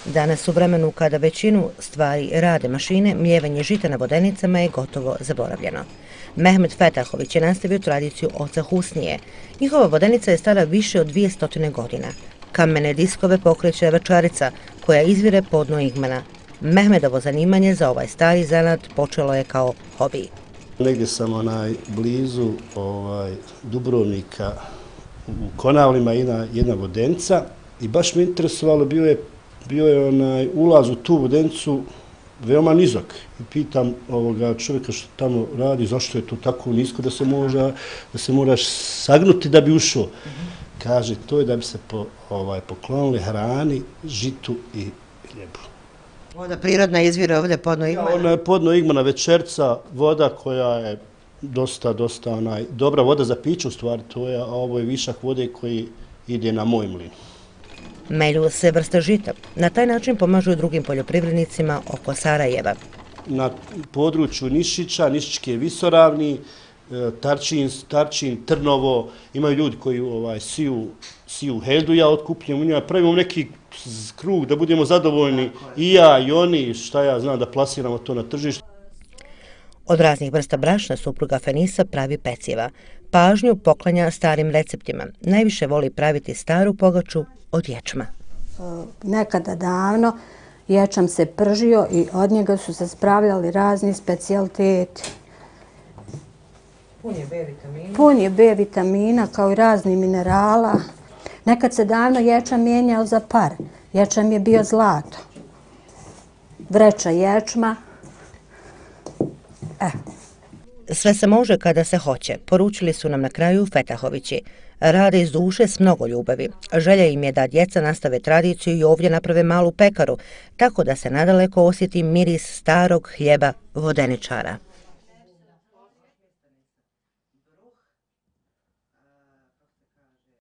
Danas u vremenu kada većinu stvari rade mašine, mljevanje žita na vodenicama je gotovo zaboravljeno. Mehmet Fetahović je nastavio tradiciju oca Husnije. Njihova vodenica je stara više od 200 godina. Kamene diskove pokreće Vračarica, koja izvire pod Igmana. Mehmedovo zanimanje za ovaj stari zanat počelo je kao hobi. Negdje sam blizu Dubrovnika, u Konavlima jedna vodenica i baš me interesovalo, bio je ulaz u tu vodenicu veoma nizak. I pitam čovjeka što tamo radi, zašto je to tako nisko da se moraš sagnuti da bi ušao. Kaže, to je da bi se poklonili hrani, žitu i hljebu. Voda prirodna izvire ovdje podno Igmana? Ona je podno Igmana, Večerca, voda koja je dosta dobra voda za piće u stvari, a ovo je višak vode koji ide na moj mlin. Melju se vrsta žita. Na taj način pomažu i drugim poljoprivrednicima oko Sarajeva. Na području Nišića, Nišićke visoravni, Tarčin, Trnovo, imaju ljudi koji siju heldu, ja otkupljujem u njoj, pravimo neki krug da budemo zadovoljni i ja i oni, šta ja znam, da plasiramo to na tržištu. Od raznih vrsta brašna supruga Fenisa pravi peciva. Pažnju poklanja starim receptima. Najviše voli praviti staru pogaču od ječma. Nekada davno ječam se pržio i od njega su se spravljali razni specijaliteti. Pun je B vitamina kao i razni minerala. Nekad se davno ječam mijenjao za par. Ječam je bio zlato. Vreća ječma. Sve se može kada se hoće, poručili su nam na kraju Fetahovići. Rade iz duše s mnogo ljubavi. Želja im je da djeca nastave tradiciju i ovdje naprave malu pekaru, tako da se nadaleko osjeti miris starog hljeba vodeničara.